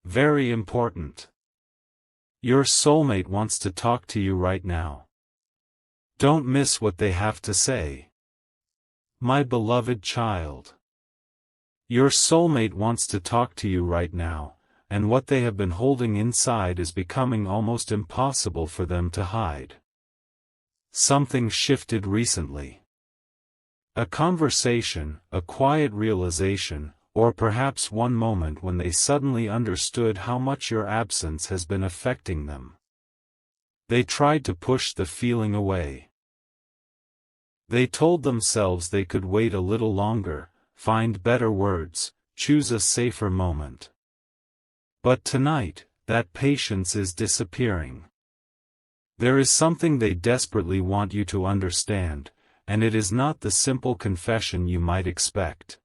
Very important. Your soulmate wants to talk to you right now. Don't miss what they have to say. My beloved child. Your soulmate wants to talk to you right now, and what they have been holding inside is becoming almost impossible for them to hide. Something shifted recently. A conversation, a quiet realization, or perhaps one moment when they suddenly understood how much your absence has been affecting them. They tried to push the feeling away. They told themselves they could wait a little longer, find better words, choose a safer moment. But tonight, that patience is disappearing. There is something they desperately want you to understand, and it is not the simple confession you might expect.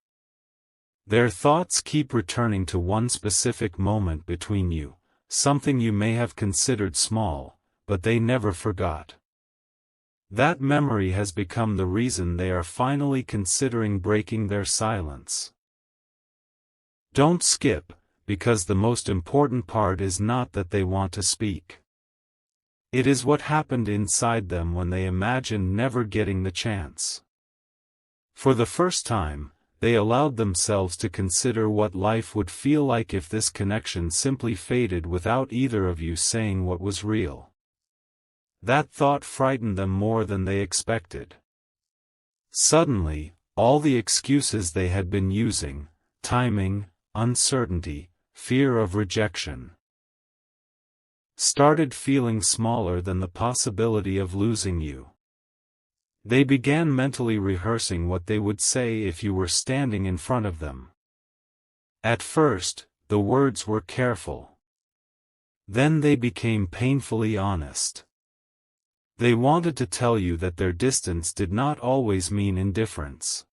Their thoughts keep returning to one specific moment between you, something you may have considered small, but they never forgot. That memory has become the reason they are finally considering breaking their silence. Don't skip, because the most important part is not that they want to speak. It is what happened inside them when they imagined never getting the chance. For the first time, they allowed themselves to consider what life would feel like if this connection simply faded without either of you saying what was real. That thought frightened them more than they expected. Suddenly, all the excuses they had been using, timing, uncertainty, fear of rejection, started feeling smaller than the possibility of losing you. They began mentally rehearsing what they would say if you were standing in front of them. At first, the words were careful. Then they became painfully honest. They wanted to tell you that their distance did not always mean indifference.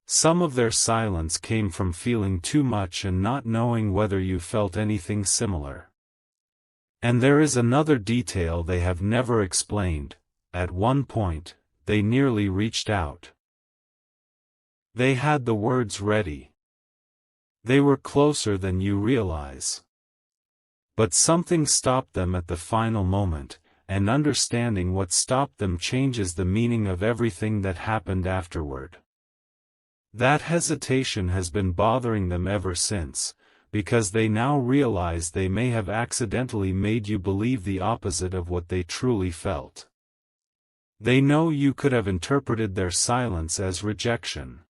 Some of their silence came from feeling too much and not knowing whether you felt anything similar. And there is another detail they have never explained. At one point, they nearly reached out. They had the words ready. They were closer than you realize. But something stopped them at the final moment, and understanding what stopped them changes the meaning of everything that happened afterward. That hesitation has been bothering them ever since, because they now realize they may have accidentally made you believe the opposite of what they truly felt. They know you could have interpreted their silence as rejection.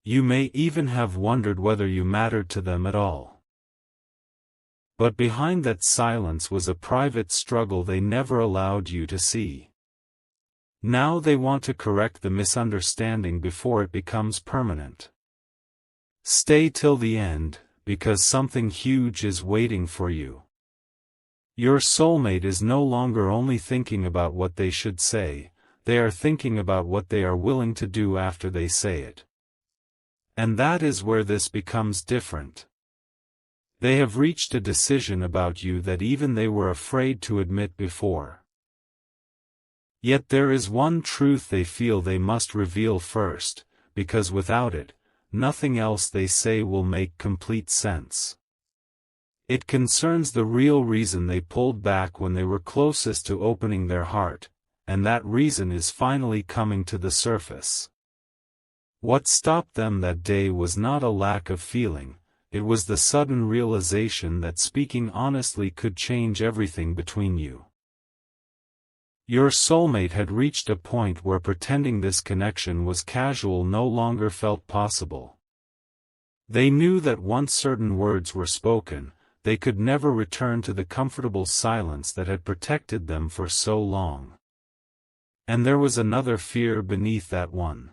You may even have wondered whether you mattered to them at all. But behind that silence was a private struggle they never allowed you to see. Now they want to correct the misunderstanding before it becomes permanent. Stay till the end, because something huge is waiting for you. Your soulmate is no longer only thinking about what they should say, they are thinking about what they are willing to do after they say it. And that is where this becomes different. They have reached a decision about you that even they were afraid to admit before. Yet there is one truth they feel they must reveal first, because without it, nothing else they say will make complete sense. It concerns the real reason they pulled back when they were closest to opening their heart, and that reason is finally coming to the surface. What stopped them that day was not a lack of feeling. It was the sudden realization that speaking honestly could change everything between you. Your soulmate had reached a point where pretending this connection was casual no longer felt possible. They knew that once certain words were spoken, they could never return to the comfortable silence that had protected them for so long. And there was another fear beneath that one.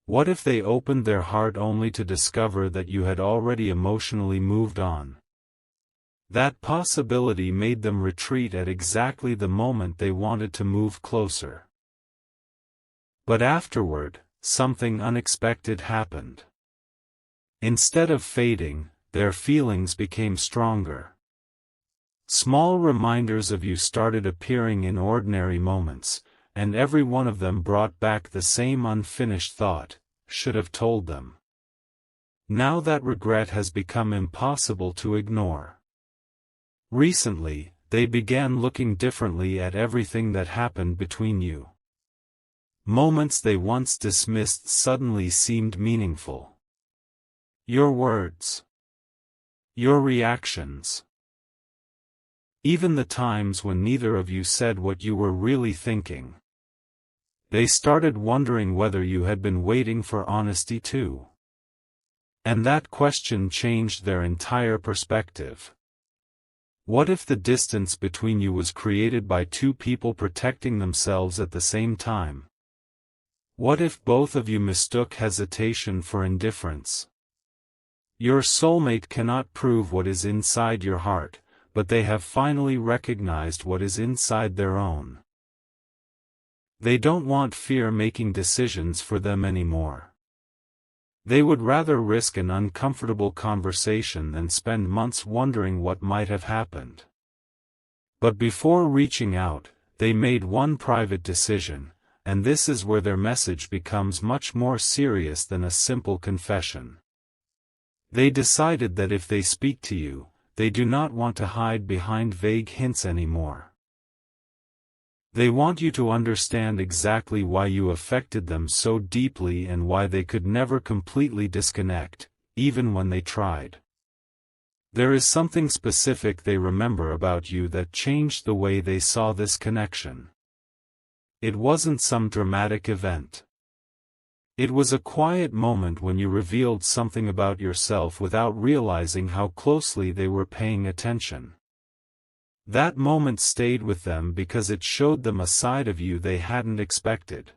What if they opened their heart only to discover that you had already emotionally moved on? That possibility made them retreat at exactly the moment they wanted to move closer. But afterward, something unexpected happened. Instead of fading, their feelings became stronger. Small reminders of you started appearing in ordinary moments, and every one of them brought back the same unfinished thought, should have told them. Now that regret has become impossible to ignore. Recently, they began looking differently at everything that happened between you. Moments they once dismissed suddenly seemed meaningful. Your words. Your reactions. Even the times when neither of you said what you were really thinking. They started wondering whether you had been waiting for honesty too. And that question changed their entire perspective. What if the distance between you was created by two people protecting themselves at the same time? What if both of you mistook hesitation for indifference? Your soulmate cannot prove what is inside your heart, but they have finally recognized what is inside their own. They don't want fear making decisions for them anymore. They would rather risk an uncomfortable conversation than spend months wondering what might have happened. But before reaching out, they made one private decision, and this is where their message becomes much more serious than a simple confession. They decided that if they speak to you, they do not want to hide behind vague hints anymore. They want you to understand exactly why you affected them so deeply and why they could never completely disconnect, even when they tried. There is something specific they remember about you that changed the way they saw this connection. It wasn't some dramatic event. It was a quiet moment when you revealed something about yourself without realizing how closely they were paying attention. That moment stayed with them because it showed them a side of you they hadn't expected.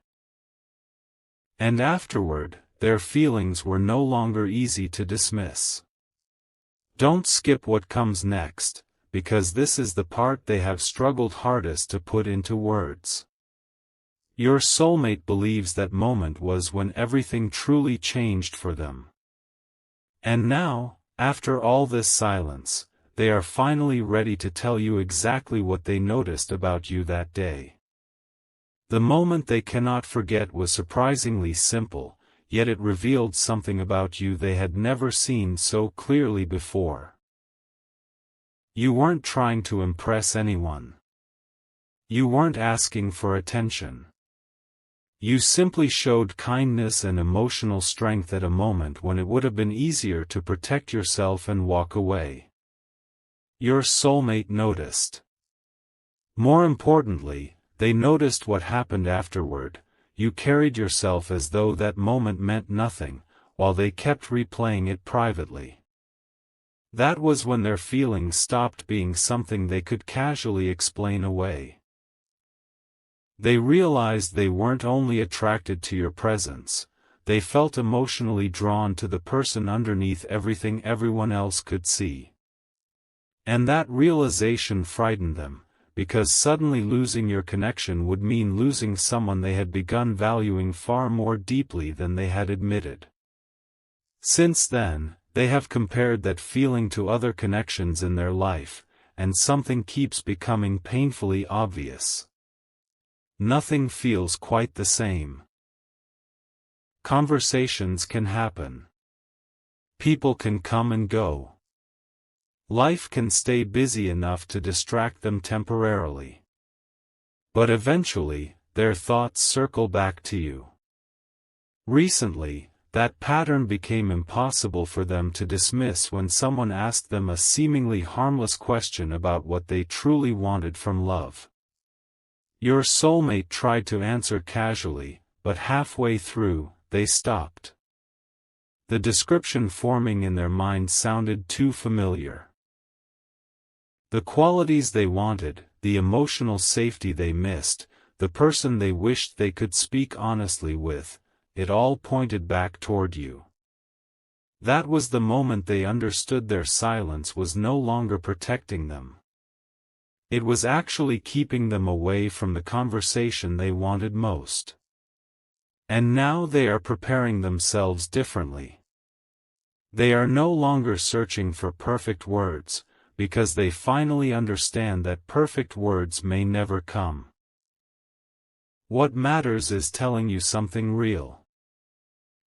And afterward, their feelings were no longer easy to dismiss. Don't skip what comes next, because this is the part they have struggled hardest to put into words. Your soulmate believes that moment was when everything truly changed for them. And now, after all this silence, they are finally ready to tell you exactly what they noticed about you that day. The moment they cannot forget was surprisingly simple, yet it revealed something about you they had never seen so clearly before. You weren't trying to impress anyone. You weren't asking for attention. You simply showed kindness and emotional strength at a moment when it would have been easier to protect yourself and walk away. Your soulmate noticed. More importantly, they noticed what happened afterward. You carried yourself as though that moment meant nothing, while they kept replaying it privately. That was when their feelings stopped being something they could casually explain away. They realized they weren't only attracted to your presence, they felt emotionally drawn to the person underneath everything everyone else could see. And that realization frightened them, because suddenly losing your connection would mean losing someone they had begun valuing far more deeply than they had admitted. Since then, they have compared that feeling to other connections in their life, and something keeps becoming painfully obvious. Nothing feels quite the same. Conversations can happen. People can come and go. Life can stay busy enough to distract them temporarily. But eventually, their thoughts circle back to you. Recently, that pattern became impossible for them to dismiss when someone asked them a seemingly harmless question about what they truly wanted from love. Your soulmate tried to answer casually, but halfway through, they stopped. The description forming in their mind sounded too familiar. The qualities they wanted, the emotional safety they missed, the person they wished they could speak honestly with, it all pointed back toward you. That was the moment they understood their silence was no longer protecting them. It was actually keeping them away from the conversation they wanted most. And now they are preparing themselves differently. They are no longer searching for perfect words, because they finally understand that perfect words may never come. What matters is telling you something real.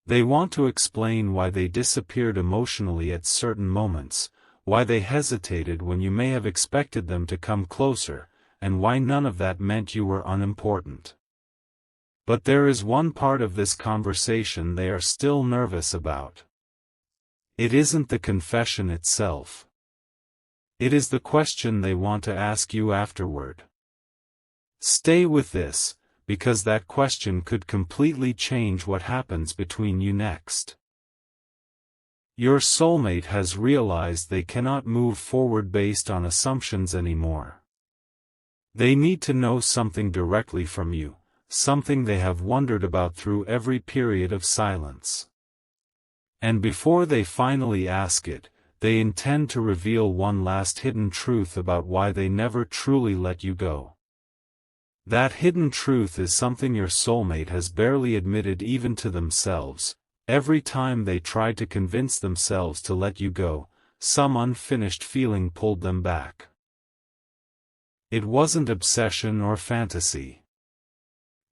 They want to explain why they disappeared emotionally at certain moments, why they hesitated when you may have expected them to come closer, and why none of that meant you were unimportant. But there is one part of this conversation they are still nervous about. It isn't the confession itself. It is the question they want to ask you afterward. Stay with this, because that question could completely change what happens between you next. Your soulmate has realized they cannot move forward based on assumptions anymore. They need to know something directly from you, something they have wondered about through every period of silence. And before they finally ask it, they intend to reveal one last hidden truth about why they never truly let you go. That hidden truth is something your soulmate has barely admitted even to themselves. Every time they tried to convince themselves to let you go, some unfinished feeling pulled them back. It wasn't obsession or fantasy.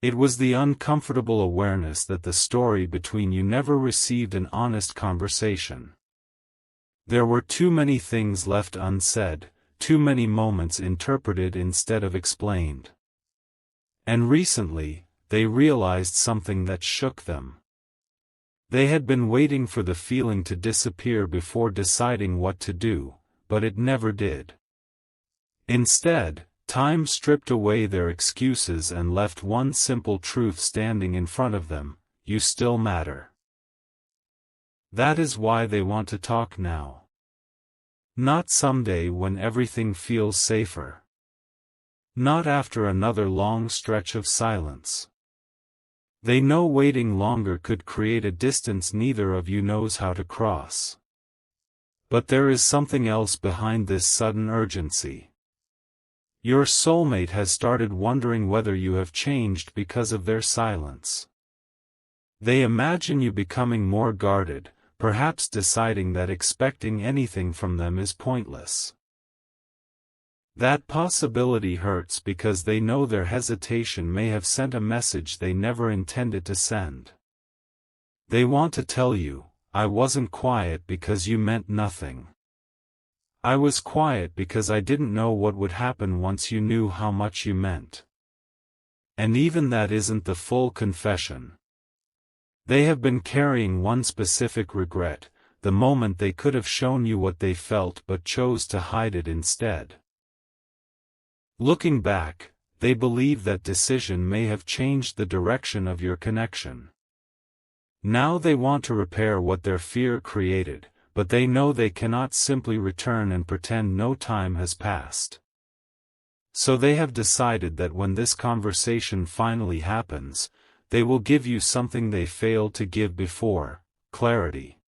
It was the uncomfortable awareness that the story between you never received an honest conversation. There were too many things left unsaid, too many moments interpreted instead of explained. And recently, they realized something that shook them. They had been waiting for the feeling to disappear before deciding what to do, but it never did. Instead, time stripped away their excuses and left one simple truth standing in front of them: you still matter. That is why they want to talk now. Not someday when everything feels safer. Not after another long stretch of silence. They know waiting longer could create a distance neither of you knows how to cross. But there is something else behind this sudden urgency. Your soulmate has started wondering whether you have changed because of their silence. They imagine you becoming more guarded, perhaps deciding that expecting anything from them is pointless. That possibility hurts because they know their hesitation may have sent a message they never intended to send. They want to tell you, I wasn't quiet because you meant nothing. I was quiet because I didn't know what would happen once you knew how much you meant. And even that isn't the full confession. They have been carrying one specific regret, the moment they could have shown you what they felt but chose to hide it instead. Looking back, they believe that decision may have changed the direction of your connection. Now they want to repair what their fear created, but they know they cannot simply return and pretend no time has passed. So they have decided that when this conversation finally happens, they will give you something they failed to give before: clarity.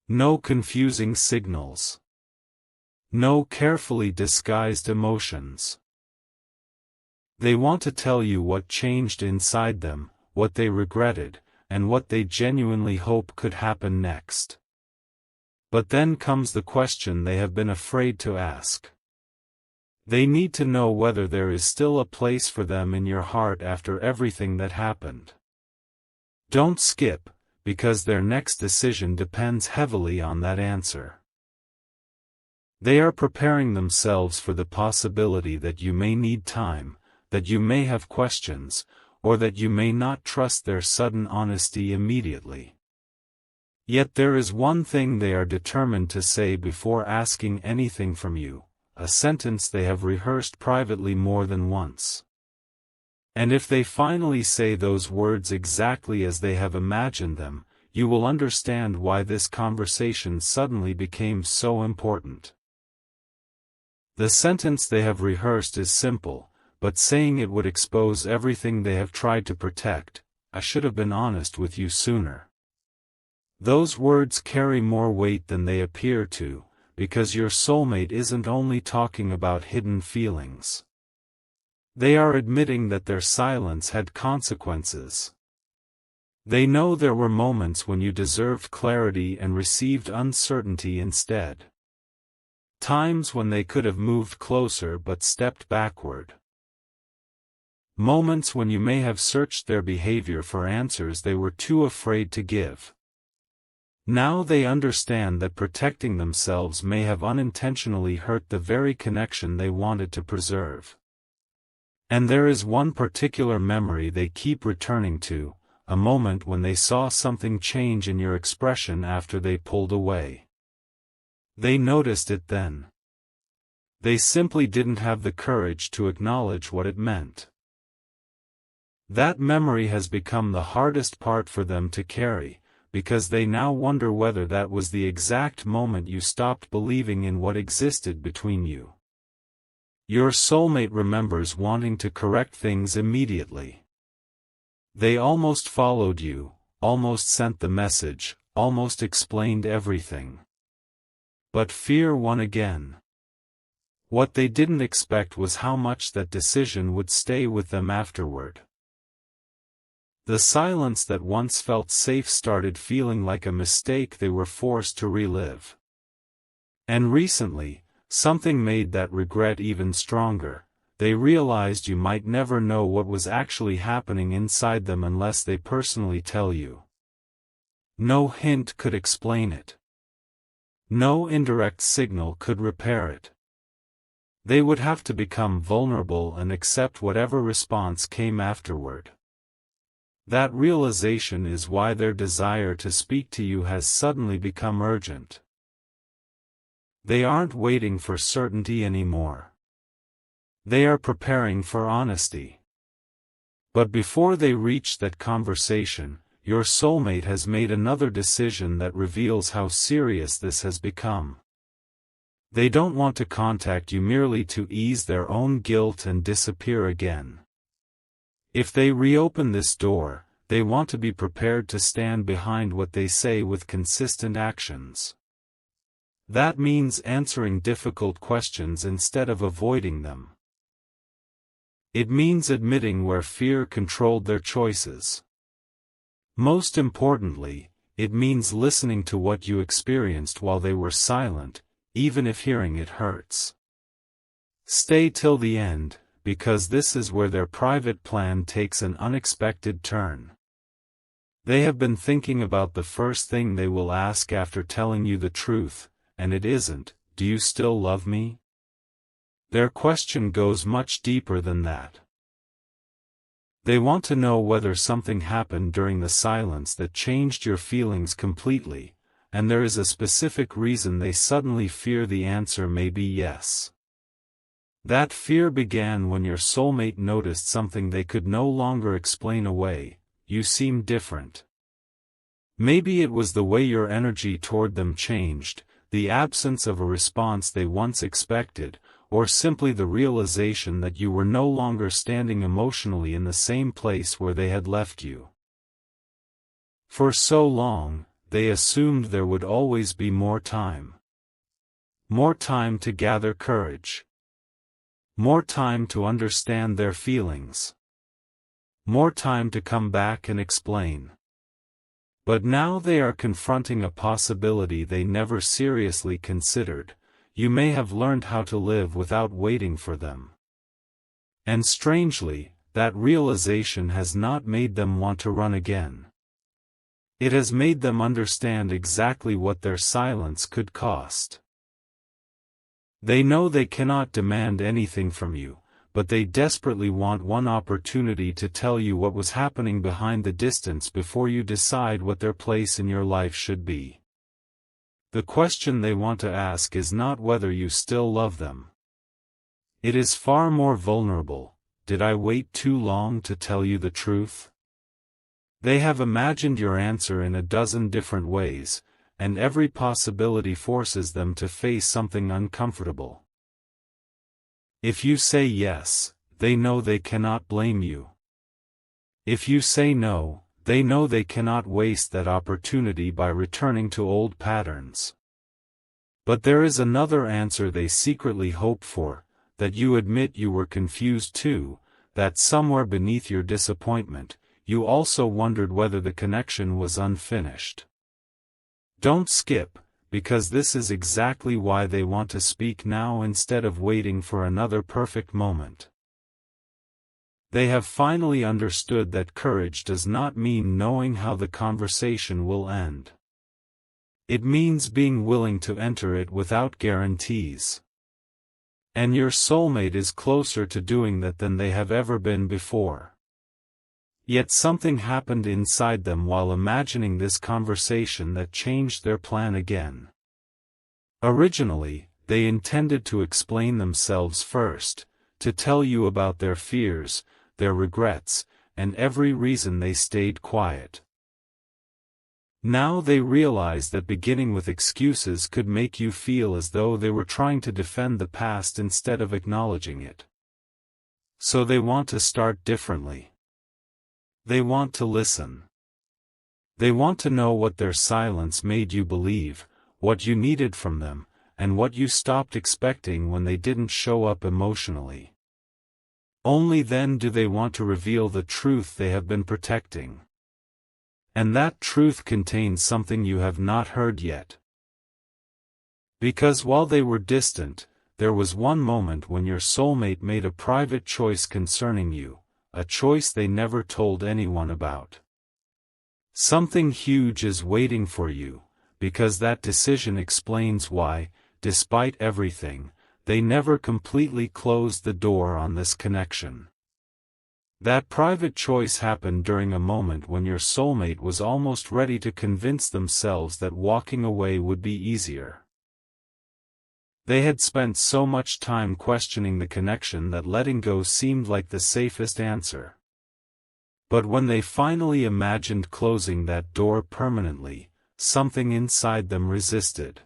No confusing signals. No carefully disguised emotions. They want to tell you what changed inside them, what they regretted, and what they genuinely hope could happen next. But then comes the question they have been afraid to ask. They need to know whether there is still a place for them in your heart after everything that happened. Don't skip, because their next decision depends heavily on that answer. They are preparing themselves for the possibility that you may need time, that you may have questions, or that you may not trust their sudden honesty immediately. Yet there is one thing they are determined to say before asking anything from you, a sentence they have rehearsed privately more than once. And if they finally say those words exactly as they have imagined them, you will understand why this conversation suddenly became so important. The sentence they have rehearsed is simple, but saying it would expose everything they have tried to protect: I should have been honest with you sooner. Those words carry more weight than they appear to, because your soulmate isn't only talking about hidden feelings. They are admitting that their silence had consequences. They know there were moments when you deserved clarity and received uncertainty instead. Times when they could have moved closer but stepped backward. Moments when you may have searched their behavior for answers they were too afraid to give. Now they understand that protecting themselves may have unintentionally hurt the very connection they wanted to preserve. And there is one particular memory they keep returning to, a moment when they saw something change in your expression after they pulled away. They noticed it then. They simply didn't have the courage to acknowledge what it meant. That memory has become the hardest part for them to carry, because they now wonder whether that was the exact moment you stopped believing in what existed between you. Your soulmate remembers wanting to correct things immediately. They almost followed you, almost sent the message, almost explained everything. But fear won again. What they didn't expect was how much that decision would stay with them afterward. The silence that once felt safe started feeling like a mistake they were forced to relive. And recently, something made that regret even stronger. They realized you might never know what was actually happening inside them unless they personally tell you. No hint could explain it. No indirect signal could repair it. They would have to become vulnerable and accept whatever response came afterward. That realization is why their desire to speak to you has suddenly become urgent. They aren't waiting for certainty anymore. They are preparing for honesty. But before they reach that conversation, your soulmate has made another decision that reveals how serious this has become. They don't want to contact you merely to ease their own guilt and disappear again. If they reopen this door, they want to be prepared to stand behind what they say with consistent actions. That means answering difficult questions instead of avoiding them. It means admitting where fear controlled their choices. Most importantly, it means listening to what you experienced while they were silent, even if hearing it hurts. Stay till the end, because this is where their private plan takes an unexpected turn. They have been thinking about the first thing they will ask after telling you the truth, and it isn't, "Do you still love me?" Their question goes much deeper than that. They want to know whether something happened during the silence that changed your feelings completely, and there is a specific reason they suddenly fear the answer may be yes. That fear began when your soulmate noticed something they could no longer explain away: you seemed different. Maybe it was the way your energy toward them changed, the absence of a response they once expected, or simply the realization that you were no longer standing emotionally in the same place where they had left you. For so long, they assumed there would always be more time. More time to gather courage. More time to understand their feelings. More time to come back and explain. But now they are confronting a possibility they never seriously considered: you may have learned how to live without waiting for them. And strangely, that realization has not made them want to run again. It has made them understand exactly what their silence could cost. They know they cannot demand anything from you, but they desperately want one opportunity to tell you what was happening behind the distance before you decide what their place in your life should be. The question they want to ask is not whether you still love them. It is far more vulnerable: did I wait too long to tell you the truth? They have imagined your answer in a dozen different ways, and every possibility forces them to face something uncomfortable. If you say yes, they know they cannot blame you. If you say no, they know they cannot waste that opportunity by returning to old patterns. But there is another answer they secretly hope for: that you admit you were confused too, that somewhere beneath your disappointment, you also wondered whether the connection was unfinished. Don't skip, because this is exactly why they want to speak now instead of waiting for another perfect moment. They have finally understood that courage does not mean knowing how the conversation will end. It means being willing to enter it without guarantees. And your soulmate is closer to doing that than they have ever been before. Yet something happened inside them while imagining this conversation that changed their plan again. Originally, they intended to explain themselves first, to tell you about their fears, their regrets, and every reason they stayed quiet. Now they realize that beginning with excuses could make you feel as though they were trying to defend the past instead of acknowledging it. So they want to start differently. They want to listen. They want to know what their silence made you believe, what you needed from them, and what you stopped expecting when they didn't show up emotionally. Only then do they want to reveal the truth they have been protecting. And that truth contains something you have not heard yet. Because while they were distant, there was one moment when your soulmate made a private choice concerning you, a choice they never told anyone about. Something huge is waiting for you, because that decision explains why, despite everything, they never completely closed the door on this connection. That private choice happened during a moment when your soulmate was almost ready to convince themselves that walking away would be easier. They had spent so much time questioning the connection that letting go seemed like the safest answer. But when they finally imagined closing that door permanently, something inside them resisted.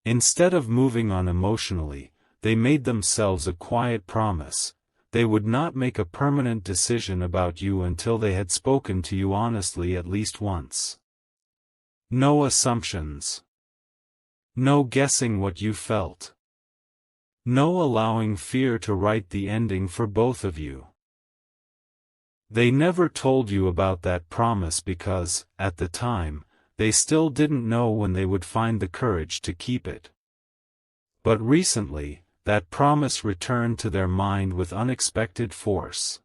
Instead of moving on emotionally, they made themselves a quiet promise: they would not make a permanent decision about you until they had spoken to you honestly at least once. No assumptions. No guessing what you felt. No allowing fear to write the ending for both of you. They never told you about that promise because, at the time, they still didn't know when they would find the courage to keep it. But recently, that promise returned to their mind with unexpected force.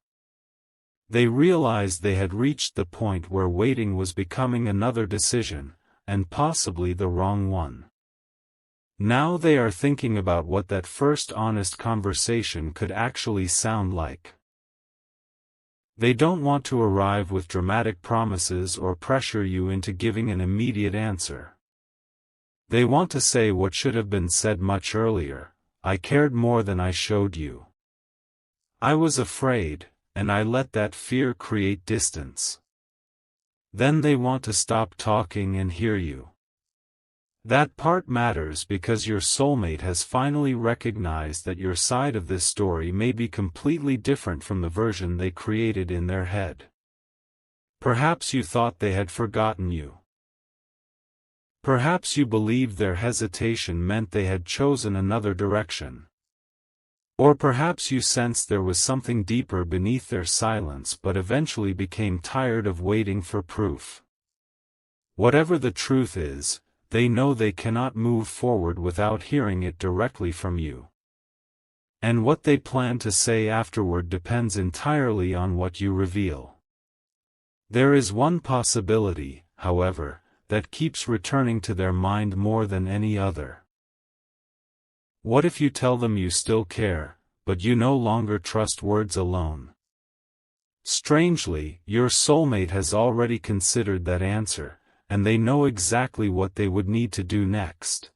They realized they had reached the point where waiting was becoming another decision, and possibly the wrong one. Now they are thinking about what that first honest conversation could actually sound like. They don't want to arrive with dramatic promises or pressure you into giving an immediate answer. They want to say what should have been said much earlier: I cared more than I showed you. I was afraid, and I let that fear create distance. Then they want to stop talking and hear you. That part matters because your soulmate has finally recognized that your side of this story may be completely different from the version they created in their head. Perhaps you thought they had forgotten you. Perhaps you believed their hesitation meant they had chosen another direction. Or perhaps you sensed there was something deeper beneath their silence but eventually became tired of waiting for proof. Whatever the truth is, they know they cannot move forward without hearing it directly from you. And what they plan to say afterward depends entirely on what you reveal. There is one possibility, however, that keeps returning to their mind more than any other. What if you tell them you still care, but you no longer trust words alone? Strangely, your soulmate has already considered that answer, and they know exactly what they would need to do next.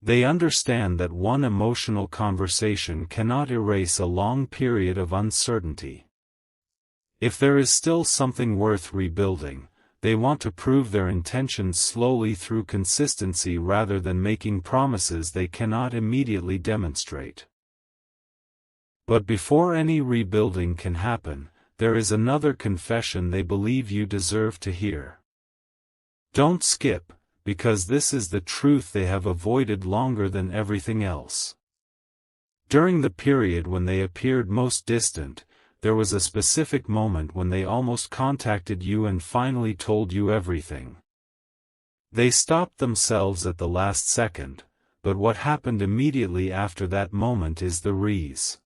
They understand that one emotional conversation cannot erase a long period of uncertainty. If there is still something worth rebuilding, they want to prove their intentions slowly through consistency rather than making promises they cannot immediately demonstrate. But before any rebuilding can happen, there is another confession they believe you deserve to hear. Don't skip, because this is the truth they have avoided longer than everything else. During the period when they appeared most distant, there was a specific moment when they almost contacted you and finally told you everything. They stopped themselves at the last second, but what happened immediately after that moment is the reason.